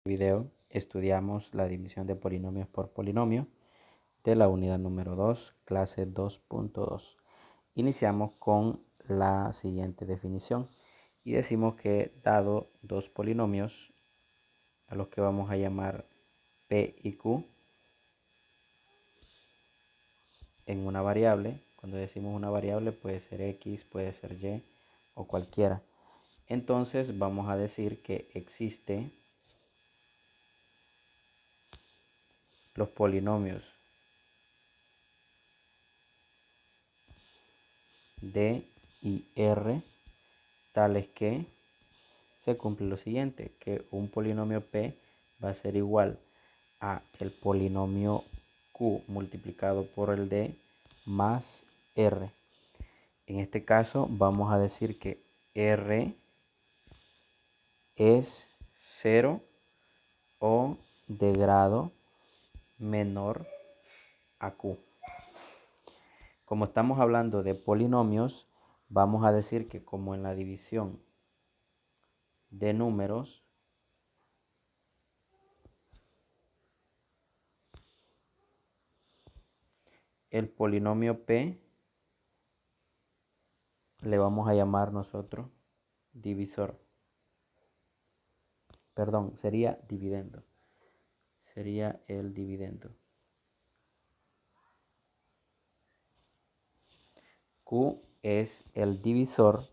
Video estudiamos la división de polinomios por polinomio de la unidad número 2, clase 2.2. Iniciamos con la siguiente definición y decimos que dado dos polinomios a los que vamos a llamar P y Q en una variable, cuando decimos una variable puede ser X, puede ser Y o cualquiera, entonces vamos a decir que existe los polinomios D y R tales que se cumple lo siguiente, que un polinomio P va a ser igual a el polinomio Q multiplicado por el D más R. En este caso vamos a decir que R es 0 o de grado menor a Q. Como estamos hablando de polinomios, vamos a decir que como en la división de números, el polinomio P le vamos a llamar nosotros divisor. Perdón, sería dividendo. Sería el dividendo. Q es el divisor.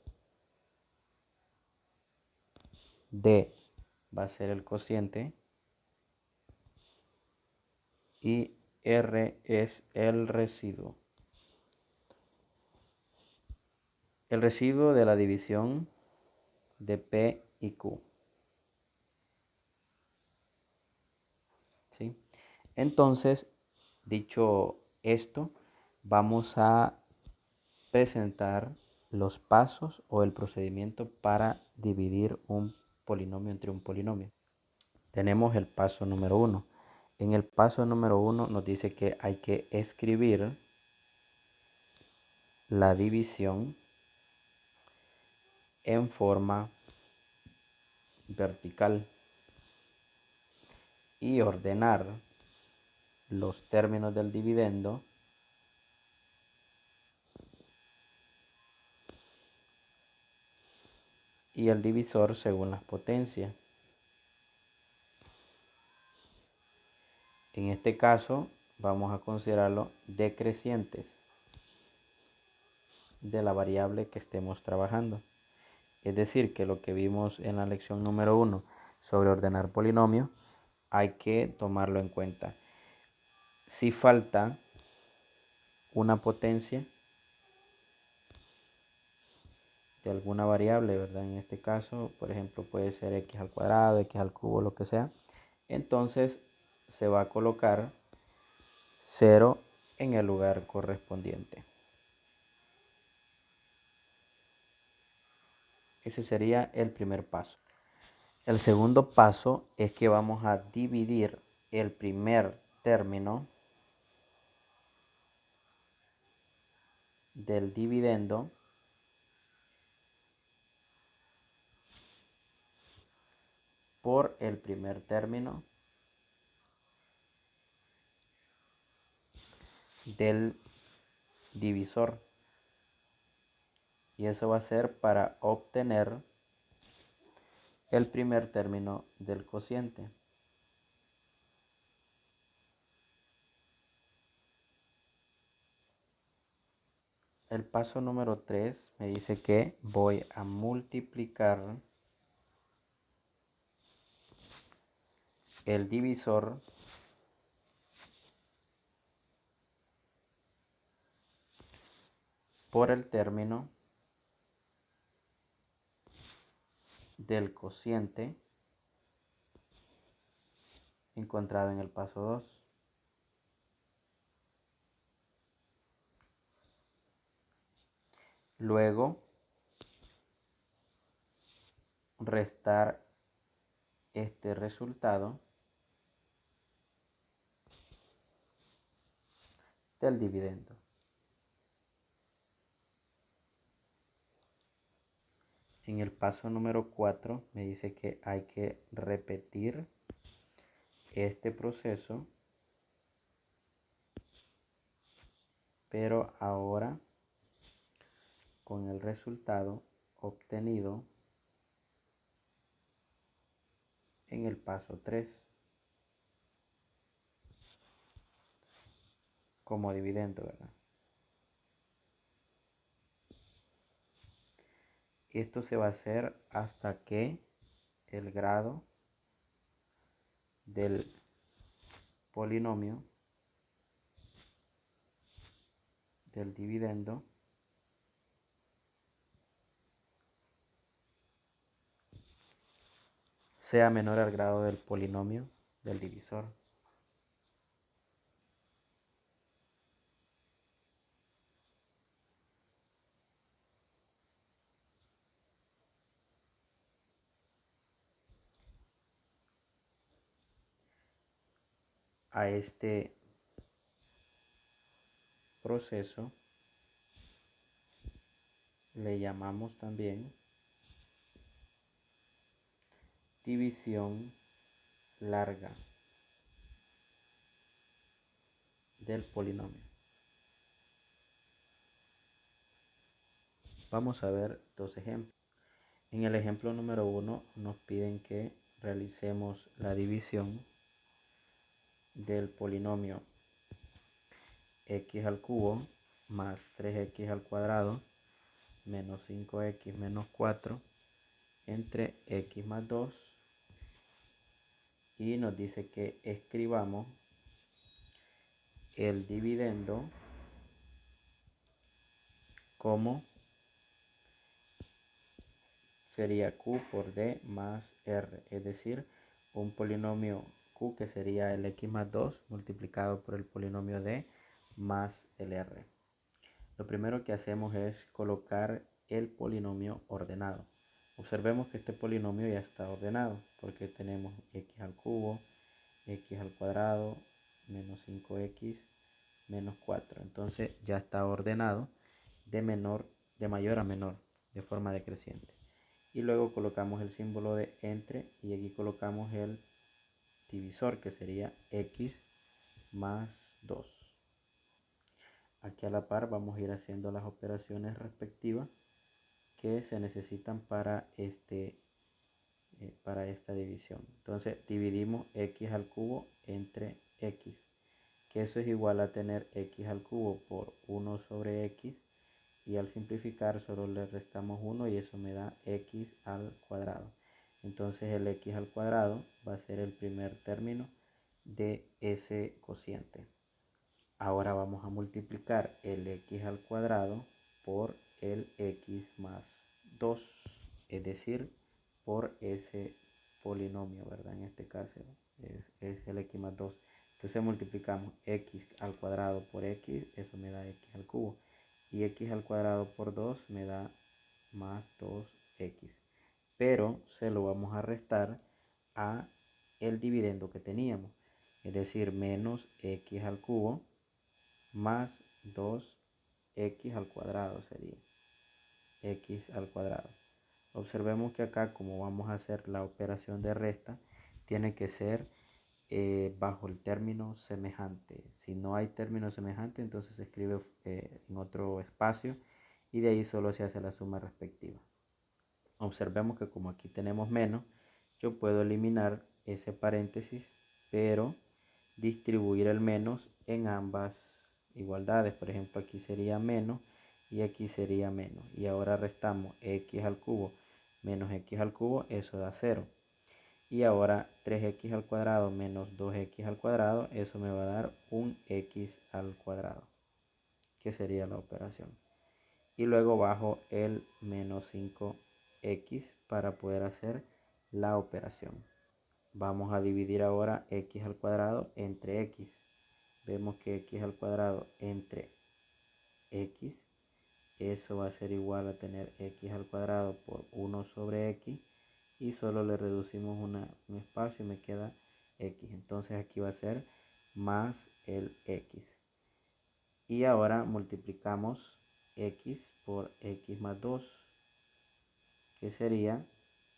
D va a ser el cociente. Y R es el residuo. El residuo de la división de P y Q. ¿Sí? Entonces, dicho esto, vamos a presentar los pasos o el procedimiento para dividir un polinomio entre un polinomio. Tenemos el paso número 1. En el paso número 1 nos dice que hay que escribir la división en forma vertical y ordenar los términos del dividendo y el divisor según las potencias. En este caso vamos a considerarlo decrecientes de la variable que estemos trabajando. Es decir, que lo que vimos en la lección número 1 sobre ordenar polinomios hay que tomarlo en cuenta. Si falta una potencia de alguna variable, ¿verdad? En este caso, por ejemplo, puede ser x al cuadrado, x al cubo, lo que sea. Entonces se va a colocar 0 en el lugar correspondiente. Ese sería el primer paso. El segundo paso es que vamos a dividir el primer término del dividendo por el primer término del divisor. Y eso va a ser para obtener el primer término del cociente. El paso número 3 me dice que voy a multiplicar el divisor por el término del cociente encontrado en el paso 2. Luego, restar este resultado del dividendo. En el paso número 4 me dice que hay que repetir este proceso, pero ahora con el resultado obtenido en el paso 3 como dividendo, ¿verdad? Esto se va a hacer hasta que el grado del polinomio del dividendo sea menor al grado del polinomio del divisor. A este proceso le llamamos también división larga del polinomio. Vamos a ver dos ejemplos. En el ejemplo número 1 nos piden que realicemos la división del polinomio x al cubo más 3x al cuadrado menos 5x menos 4 entre x más 2, y nos dice que escribamos el dividendo como sería q por d más r, es decir, un polinomio q que sería el x más 2 multiplicado por el polinomio d más el r. Lo primero que hacemos es colocar el polinomio ordenado. Observemos que este polinomio ya está ordenado porque tenemos x al cubo, x al cuadrado, menos 5x, menos 4. Entonces ya está ordenado de mayor a menor, de forma decreciente. Y luego colocamos el símbolo de entre y aquí colocamos el divisor que sería x más 2. Aquí a la par vamos a ir haciendo las operaciones respectivas que se necesitan para esta división. Entonces dividimos x al cubo entre x, que eso es igual a tener x al cubo por 1 sobre x, y al simplificar solo le restamos 1 y eso me da x al cuadrado. Entonces el x al cuadrado va a ser el primer término de ese cociente. Ahora vamos a multiplicar el x al cuadrado por el x más 2, es decir, por ese polinomio, ¿verdad? En este caso es el x más 2. Entonces multiplicamos x al cuadrado por x, eso me da x al cubo. Y x al cuadrado por 2 me da más 2x. Pero se lo vamos a restar a el dividendo que teníamos, es decir, menos x al cubo más 2x al cuadrado sería x al cuadrado. Observemos que acá, como vamos a hacer la operación de resta, tiene que ser bajo el término semejante. Si no hay término semejante, entonces se escribe en otro espacio y de ahí solo se hace la suma respectiva. Observemos que como aquí tenemos menos, yo puedo eliminar ese paréntesis, pero distribuir el menos en ambas igualdades. Por ejemplo, aquí sería menos y aquí sería menos. Y ahora restamos x al cubo menos x al cubo, eso da 0. Y ahora 3x al cuadrado menos 2x al cuadrado, eso me va a dar un x al cuadrado, que sería la operación. Y luego bajo el menos 5x para poder hacer la operación. Vamos a dividir ahora x al cuadrado entre x. Vemos que x al cuadrado entre x, eso va a ser igual a tener x al cuadrado por 1 sobre x, y solo le reducimos un espacio y me queda x. Entonces aquí va a ser más el x. Y ahora multiplicamos x por x más 2, que sería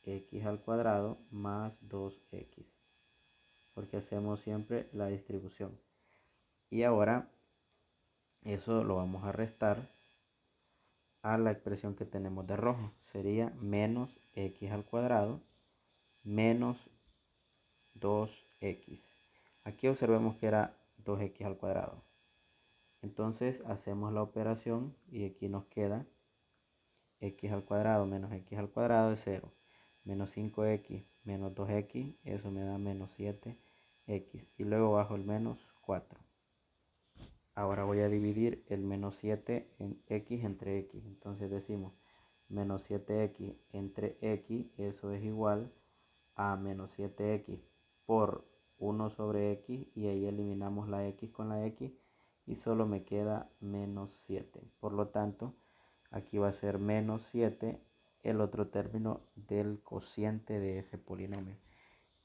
x al cuadrado más 2x. Porque hacemos siempre la distribución. Y ahora eso lo vamos a restar a la expresión que tenemos de rojo. Sería menos x al cuadrado menos 2x. Aquí observemos que era 2x al cuadrado. Entonces hacemos la operación y aquí nos queda x al cuadrado menos x al cuadrado es 0. Menos 5x menos 2x, eso me da menos 7x. Y luego bajo el menos 4. Ahora voy a dividir el menos 7 en x entre x. Entonces decimos menos 7x entre x, eso es igual a menos 7x por 1 sobre x, y ahí eliminamos la x con la x y solo me queda menos 7. Por lo tanto, aquí va a ser menos 7 el otro término del cociente de ese polinomio.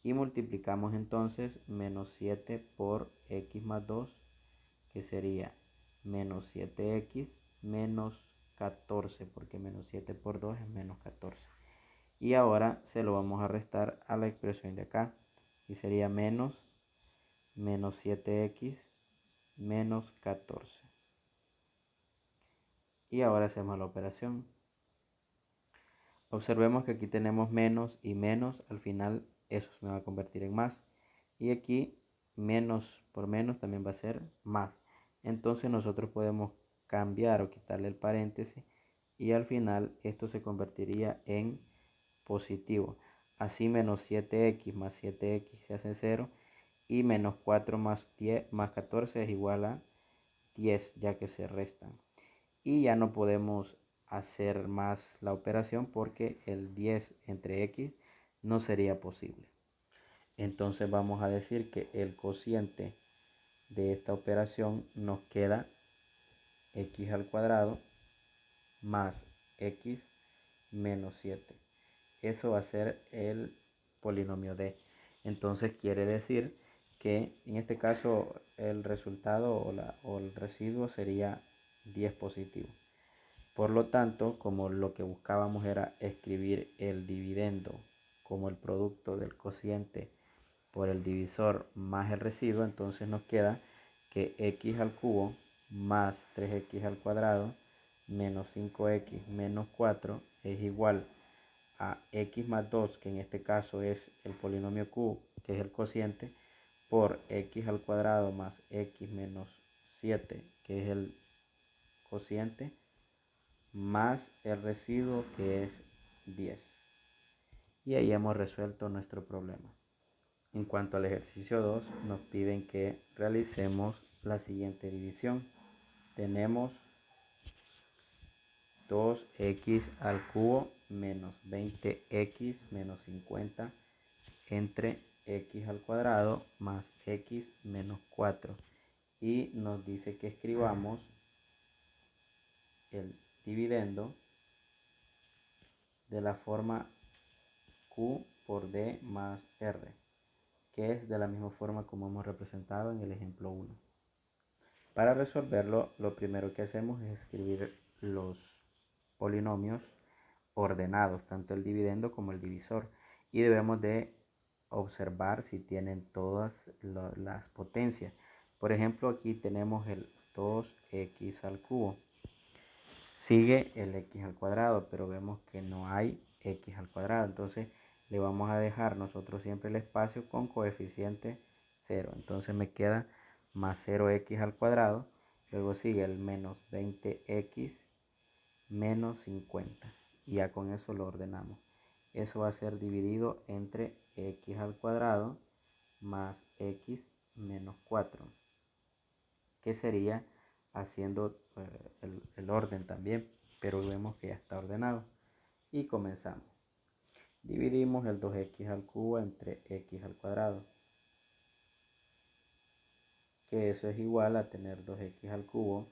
Y multiplicamos entonces menos 7 por x más 2, que sería menos 7x menos 14, porque menos 7 por 2 es menos 14. Y ahora se lo vamos a restar a la expresión de acá. Y sería menos 7x menos 14. Y ahora hacemos la operación. Observemos que aquí tenemos menos y menos. Al final eso se me va a convertir en más. Y aquí menos por menos también va a ser más. Entonces nosotros podemos cambiar o quitarle el paréntesis. Y al final esto se convertiría en positivo. Así menos 7x más 7x se hace 0. Y menos 4 más 10 más 14 es igual a 10, ya que se restan. Y ya no podemos hacer más la operación porque el 10 entre x no sería posible. Entonces vamos a decir que el cociente de esta operación nos queda x al cuadrado más x menos 7. Eso va a ser el polinomio D. Entonces quiere decir que en este caso el resultado o el residuo sería 10 positivo. Por lo tanto, como lo que buscábamos era escribir el dividendo como el producto del cociente por el divisor más el residuo, entonces nos queda que x al cubo más 3x al cuadrado menos 5x menos 4 es igual a x más 2, que en este caso es el polinomio q, que es el cociente, por x al cuadrado más x menos 7, que es el cociente, más el residuo, que es 10. Y ahí hemos resuelto nuestro problema. En cuanto al ejercicio 2, nos piden que realicemos la siguiente división. Tenemos 2x al cubo menos 20x menos 50 entre x al cuadrado más x menos 4. Y nos dice que escribamos el dividendo de la forma q por d más r, que es de la misma forma como hemos representado en el ejemplo 1. Para resolverlo, lo primero que hacemos es escribir los polinomios ordenados, tanto el dividendo como el divisor, y debemos de observar si tienen todas las potencias. Por ejemplo, aquí tenemos el 2x al cubo. Sigue el x al cuadrado, pero vemos que no hay x al cuadrado. Entonces le vamos a dejar nosotros siempre el espacio con coeficiente 0. Entonces me queda más 0x al cuadrado. Luego sigue el menos 20x menos 50. Y ya con eso lo ordenamos. Eso va a ser dividido entre x al cuadrado más x menos 4, que sería haciendo el orden también, pero vemos que ya está ordenado. Y comenzamos. Dividimos el 2x al cubo entre x al cuadrado, que eso es igual a tener 2x al cubo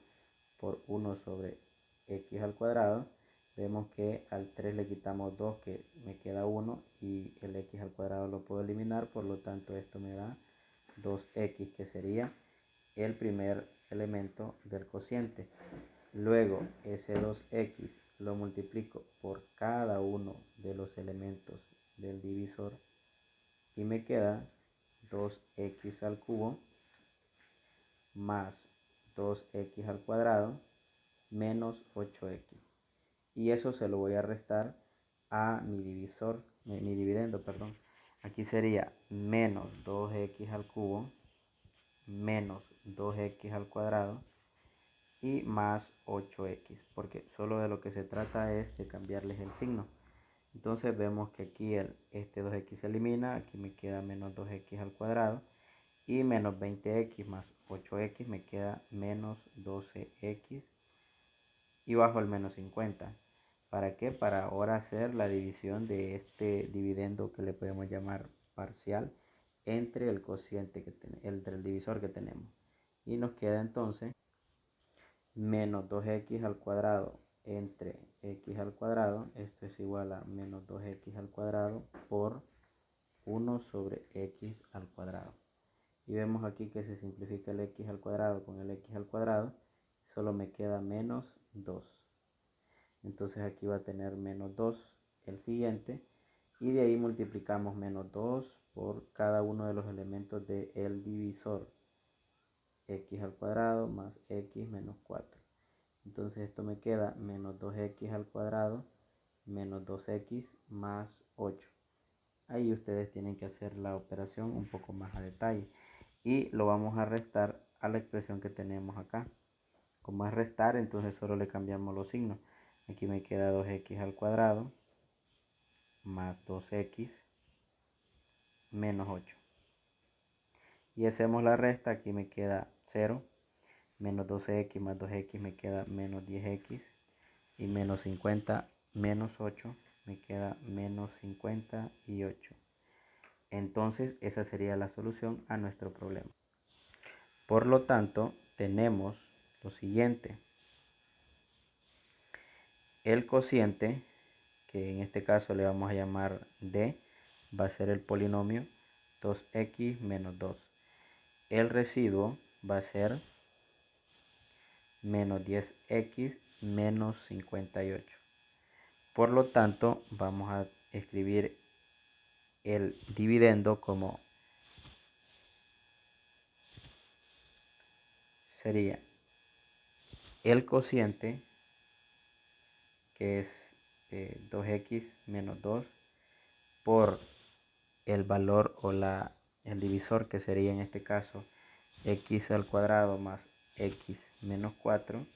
por 1 sobre x al cuadrado. Vemos que al 3 le quitamos 2, que me queda 1, y el x al cuadrado lo puedo eliminar, por lo tanto esto me da 2x, que sería el primer elemento del cociente. Luego ese 2x lo multiplico por cada uno de los elementos del divisor y me queda 2x al cubo más 2x al cuadrado menos 8x. Y eso se lo voy a restar a mi divisor, mi dividendo, perdón. Aquí sería menos 2x al cubo menos 2x al cuadrado y más 8x, porque solo de lo que se trata es de cambiarles el signo. Entonces vemos que aquí este 2x se elimina, aquí me queda menos 2x al cuadrado y menos 20x más 8x me queda menos 12x y bajo el menos 50. ¿Para qué? Para ahora hacer la división de este dividendo que le podemos llamar parcial entre el cociente entre el divisor que tenemos. Y nos queda entonces menos 2x al cuadrado entre x al cuadrado. Esto es igual a menos 2x al cuadrado por 1 sobre x al cuadrado. Y vemos aquí que se simplifica el x al cuadrado con el x al cuadrado. Solo me queda menos 2. Entonces aquí va a tener menos 2 el siguiente. Y de ahí multiplicamos menos 2 por cada uno de los elementos del divisor. X al cuadrado más x menos 4. Entonces esto me queda menos 2x al cuadrado menos 2x más 8. Ahí ustedes tienen que hacer la operación un poco más a detalle. Y lo vamos a restar a la expresión que tenemos acá. Como es restar, entonces solo le cambiamos los signos. Aquí me queda 2x al cuadrado más 2x menos 8. Y hacemos la resta, aquí me queda 0. Menos 12x más 2x me queda menos 10x. Y menos 50 menos 8 me queda menos 58. Entonces esa sería la solución a nuestro problema. Por lo tanto, tenemos lo siguiente. El cociente, que en este caso le vamos a llamar d, va a ser el polinomio 2x menos 2. El residuo va a ser menos 10x menos 58. Por lo tanto, vamos a escribir el dividendo como sería el cociente, que es 2x menos 2, por el valor o el divisor, que sería en este caso x al cuadrado más x menos 4,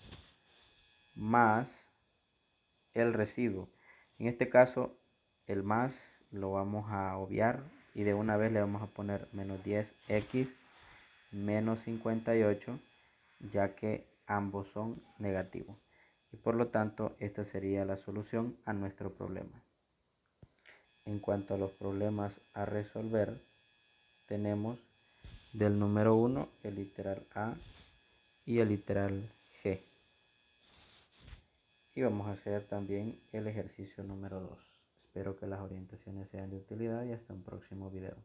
más el residuo. En este caso, el más lo vamos a obviar y de una vez le vamos a poner menos 10x menos 58, ya que ambos son negativos. Y por lo tanto, esta sería la solución a nuestro problema. En cuanto a los problemas a resolver, tenemos del número 1 el literal A y el literal G. Y vamos a hacer también el ejercicio número 2. Espero que las orientaciones sean de utilidad y hasta un próximo video.